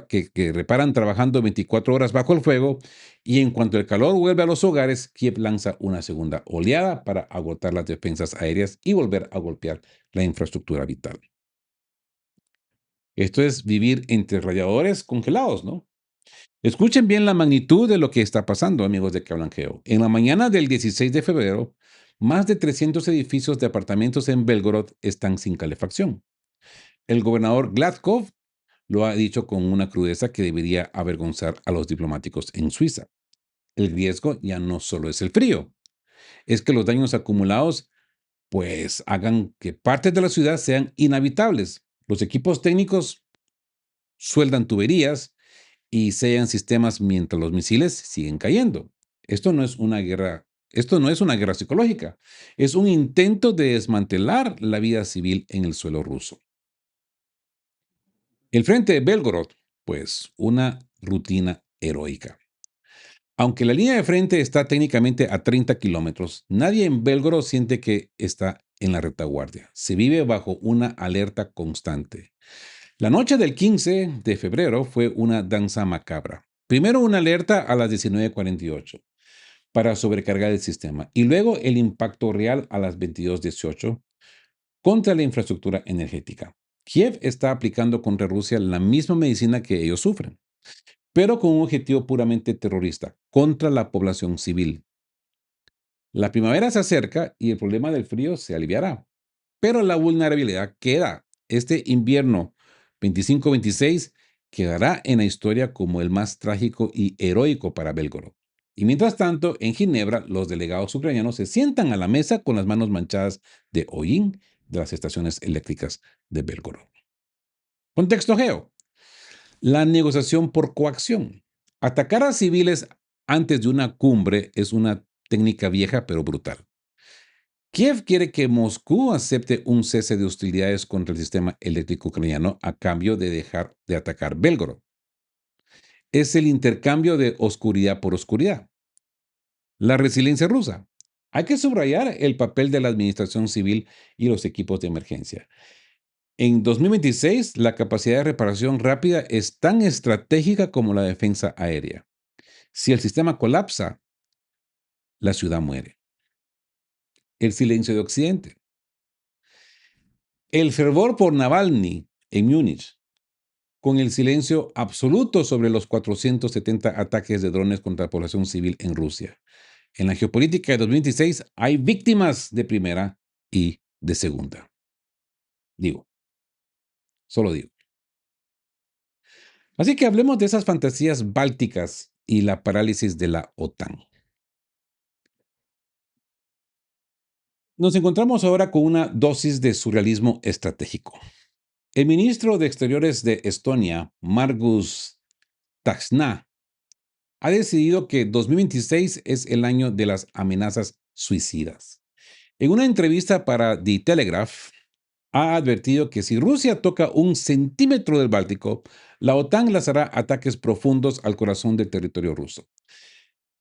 que reparan trabajando 24 horas bajo el fuego y en cuanto el calor vuelve a los hogares, Kiev lanza una segunda oleada para agotar las defensas aéreas y volver a golpear la infraestructura vital. Esto es vivir entre radiadores congelados, ¿no? Escuchen bien la magnitud de lo que está pasando, amigos de Que hablan Geo. En la mañana del 16 de febrero, más de 300 edificios de apartamentos en Belgorod están sin calefacción. El gobernador Gladkov lo ha dicho con una crudeza que debería avergonzar a los diplomáticos en Suiza. El riesgo ya no solo es el frío, es que los daños acumulados pues hagan que partes de la ciudad sean inhabitables. Los equipos técnicos sueldan tuberías y sellan sistemas mientras los misiles siguen cayendo. Esto no es una guerra psicológica, es un intento de desmantelar la vida civil en el suelo ruso. El frente de Belgorod, pues una rutina heroica. Aunque la línea de frente está técnicamente a 30 kilómetros, nadie en Belgorod siente que está en la retaguardia. Se vive bajo una alerta constante. La noche del 15 de febrero fue una danza macabra. Primero una alerta a las 19:48 para sobrecargar el sistema y luego el impacto real a las 22:18 contra la infraestructura energética. Kiev está aplicando contra Rusia la misma medicina que ellos sufren, pero con un objetivo puramente terrorista, contra la población civil. La primavera se acerca y el problema del frío se aliviará, pero la vulnerabilidad queda. Este invierno 25-26 quedará en la historia como el más trágico y heroico para Belgorod. Y mientras tanto, en Ginebra, los delegados ucranianos se sientan a la mesa con las manos manchadas de hollín de las estaciones eléctricas de Belgorod. Contexto geo. La negociación por coacción. Atacar a civiles antes de una cumbre es una técnica vieja pero brutal. Kiev quiere que Moscú acepte un cese de hostilidades contra el sistema eléctrico ucraniano a cambio de dejar de atacar Belgorod. Es el intercambio de oscuridad por oscuridad. La resiliencia rusa. Hay que subrayar el papel de la administración civil y los equipos de emergencia. En 2026, la capacidad de reparación rápida es tan estratégica como la defensa aérea. Si el sistema colapsa, la ciudad muere. El silencio de Occidente. El fervor por Navalny en Múnich, con el silencio absoluto sobre los 470 ataques de drones contra la población civil en Rusia. En la geopolítica de 2026 hay víctimas de primera y de segunda. Digo, solo digo. Así que hablemos de esas fantasías bálticas y la parálisis de la OTAN. Nos encontramos ahora con una dosis de surrealismo estratégico. El ministro de Exteriores de Estonia, Margus Taxna, ha decidido que 2026 es el año de las amenazas suicidas. En una entrevista para The Telegraph, ha advertido que si Rusia toca un centímetro del Báltico, la OTAN lanzará ataques profundos al corazón del territorio ruso.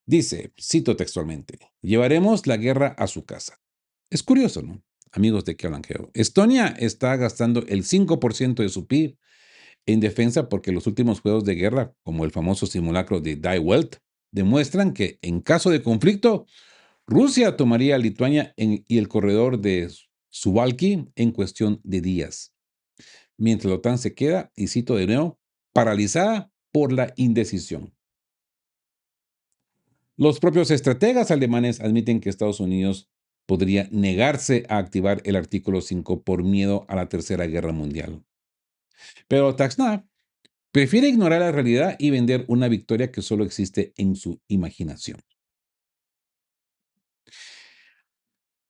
Dice, cito textualmente, llevaremos la guerra a su casa. Es curioso, ¿no? Amigos de Keolanqueo. Estonia está gastando el 5% de su PIB en defensa porque los últimos juegos de guerra, como el famoso simulacro de Die Welt, demuestran que en caso de conflicto, Rusia tomaría a Lituania y el corredor de Suwalki en cuestión de días, mientras la OTAN se queda, y cito de nuevo, paralizada por la indecisión. Los propios estrategas alemanes admiten que Estados Unidos podría negarse a activar el artículo 5 por miedo a la Tercera Guerra Mundial. Pero Taxna prefiere ignorar la realidad y vender una victoria que solo existe en su imaginación.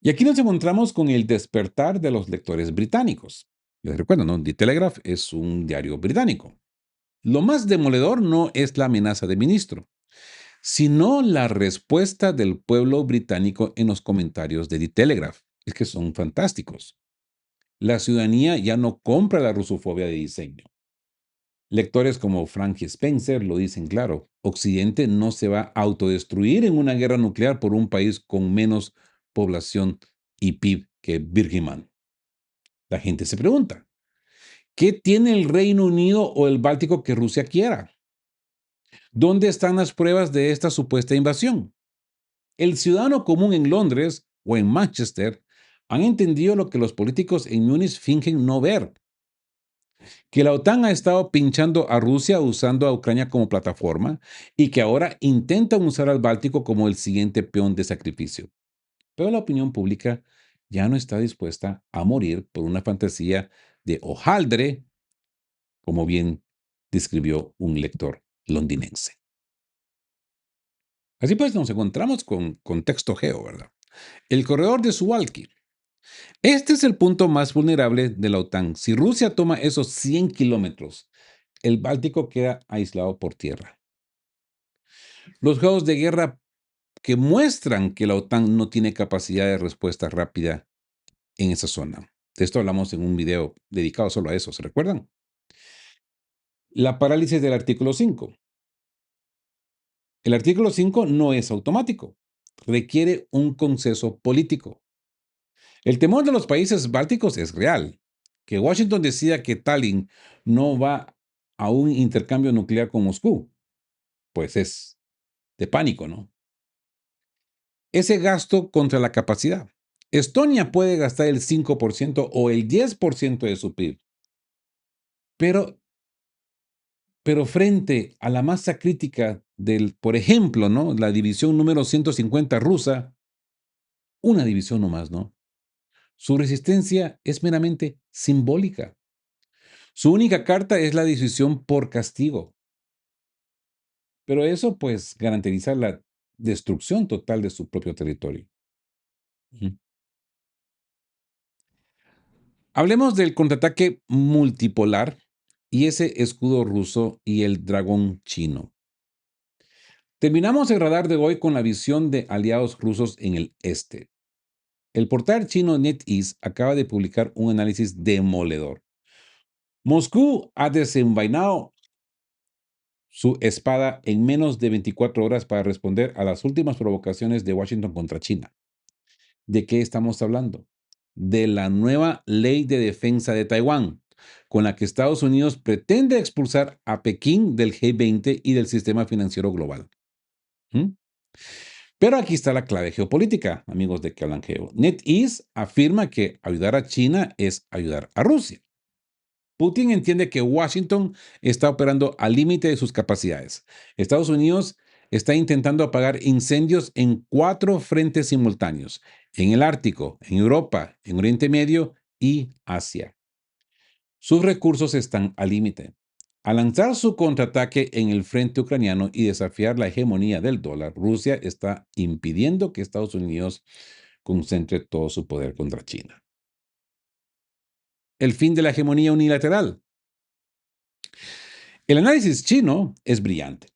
Y aquí nos encontramos con el despertar de los lectores británicos. Les recuerdo, ¿no? The Telegraph es un diario británico. Lo más demoledor no es la amenaza del ministro, sino la respuesta del pueblo británico en los comentarios de The Telegraph. Es que son fantásticos. La ciudadanía ya no compra la rusofobia de diseño. Lectores como Frank Spencer lo dicen claro. Occidente no se va a autodestruir en una guerra nuclear por un país con menos población y PIB que Birmingham. La gente se pregunta, ¿qué tiene el Reino Unido o el Báltico que Rusia quiera? ¿Dónde están las pruebas de esta supuesta invasión? El ciudadano común en Londres o en Manchester han entendido lo que los políticos en Múnich fingen no ver, que la OTAN ha estado pinchando a Rusia usando a Ucrania como plataforma y que ahora intentan usar al Báltico como el siguiente peón de sacrificio. Pero la opinión pública ya no está dispuesta a morir por una fantasía de hojaldre, como bien describió un lector londinense. Así pues, nos encontramos con contexto geo, ¿verdad? El corredor de Suwalki. Este es el punto más vulnerable de la OTAN. Si Rusia toma esos 100 kilómetros, el Báltico queda aislado por tierra. Los juegos de guerra que muestran que la OTAN no tiene capacidad de respuesta rápida en esa zona. De esto hablamos en un video dedicado solo a eso, ¿se recuerdan? La parálisis del artículo 5. El artículo 5 no es automático, requiere un consenso político. El temor de los países bálticos es real. Que Washington decida que Tallinn no va a un intercambio nuclear con Moscú, pues es de pánico, ¿no? Ese gasto contra la capacidad. Estonia puede gastar el 5% o el 10% de su PIB, pero, pero frente a la masa crítica del, por ejemplo, ¿no? La división número 150 rusa, una división nomás, ¿no? Su resistencia es meramente simbólica. Su única carta es la decisión por castigo. Pero eso pues garantiza la destrucción total de su propio territorio. Ujú. Hablemos del contraataque multipolar y ese escudo ruso y el dragón chino. Terminamos el radar de hoy con la visión de aliados rusos en el este. El portal chino NetEase acaba de publicar un análisis demoledor. Moscú ha desenvainado su espada en menos de 24 horas para responder a las últimas provocaciones de Washington contra China. ¿De qué estamos hablando? De la nueva ley de defensa de Taiwán, con la que Estados Unidos pretende expulsar a Pekín del G20 y del sistema financiero global. ¿Mm? Pero aquí está la clave geopolítica, amigos de que hablan geo. NetEase afirma que ayudar a China es ayudar a Rusia. Putin entiende que Washington está operando al límite de sus capacidades. Estados Unidos está intentando apagar incendios en 4 frentes simultáneos, en el Ártico, en Europa, en Oriente Medio y Asia. Sus recursos están al límite. Al lanzar su contraataque en el frente ucraniano y desafiar la hegemonía del dólar, Rusia está impidiendo que Estados Unidos concentre todo su poder contra China. El fin de la hegemonía unilateral. El análisis chino es brillante.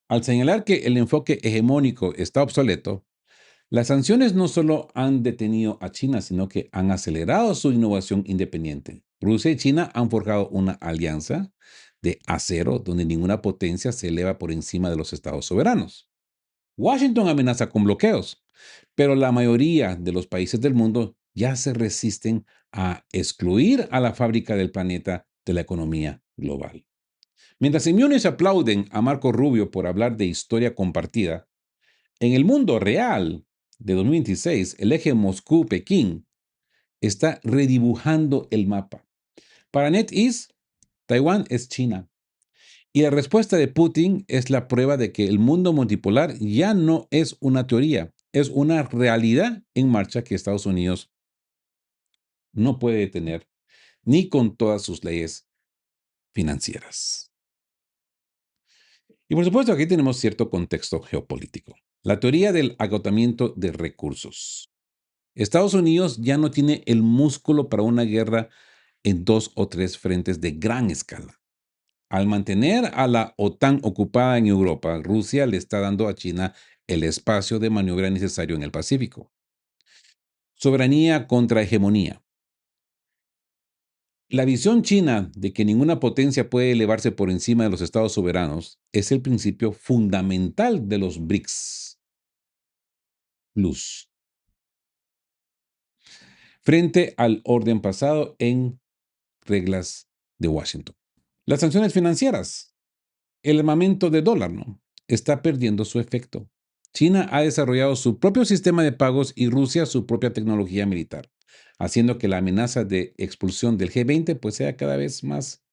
Al señalar que el enfoque hegemónico está obsoleto, las sanciones no solo han detenido a China, sino que han acelerado su innovación independiente. Rusia y China han forjado una alianza de acero donde ninguna potencia se eleva por encima de los estados soberanos. Washington amenaza con bloqueos, pero la mayoría de los países del mundo ya se resisten a excluir a la fábrica del planeta de la economía global. Mientras en Múnich aplauden a Marco Rubio por hablar de historia compartida, en el mundo real de 2026, el eje Moscú-Pekín está redibujando el mapa. Para NetEase, Taiwán es China. Y la respuesta de Putin es la prueba de que el mundo multipolar ya no es una teoría, es una realidad en marcha que Estados Unidos no puede detener, ni con todas sus leyes financieras. Y por supuesto, aquí tenemos cierto contexto geopolítico. La teoría del agotamiento de recursos. Estados Unidos ya no tiene el músculo para una guerra en 2 o 3 frentes de gran escala. Al mantener a la OTAN ocupada en Europa, Rusia le está dando a China el espacio de maniobra necesario en el Pacífico. Soberanía contra hegemonía. La visión china de que ninguna potencia puede elevarse por encima de los estados soberanos es el principio fundamental de los BRICS Plus, frente al orden pasado en reglas de Washington. Las sanciones financieras. El armamento de dólar, ¿no? Está perdiendo su efecto. China ha desarrollado su propio sistema de pagos y Rusia su propia tecnología militar, haciendo que la amenaza de expulsión del G20 pues sea cada vez más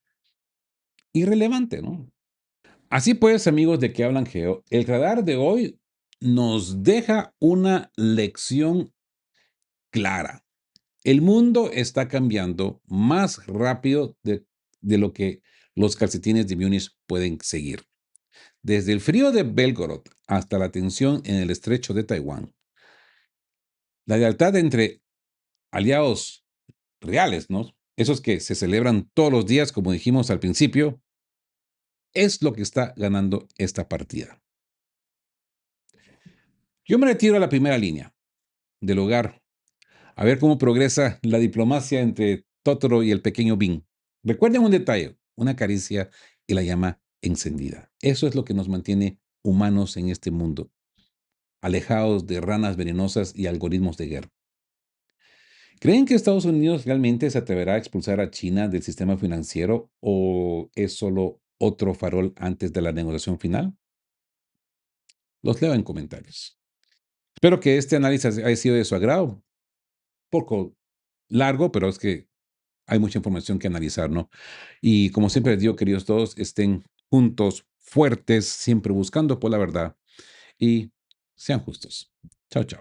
irrelevante, ¿no? Así pues, amigos de que hablan Geo, el radar de hoy nos deja una lección clara. El mundo está cambiando más rápido de lo que los calcetines de Múnich pueden seguir. Desde el frío de Belgorod hasta la tensión en el estrecho de Taiwán, la lealtad entre aliados reales, ¿no? Esos que se celebran todos los días, como dijimos al principio, es lo que está ganando esta partida. Yo me retiro a la primera línea del hogar a ver cómo progresa la diplomacia entre Totoro y el pequeño Bean. Recuerden un detalle, una caricia y la llama encendida. Eso es lo que nos mantiene humanos en este mundo, alejados de ranas venenosas y algoritmos de guerra. ¿Creen que Estados Unidos realmente se atreverá a expulsar a China del sistema financiero o es solo otro farol antes de la negociación final? Los leo en comentarios. Espero que este análisis haya sido de su agrado. Poco largo, pero es que hay mucha información que analizar, ¿no? Y como siempre les digo, queridos todos, estén juntos, fuertes, siempre buscando por la verdad y sean justos. Chao, chao.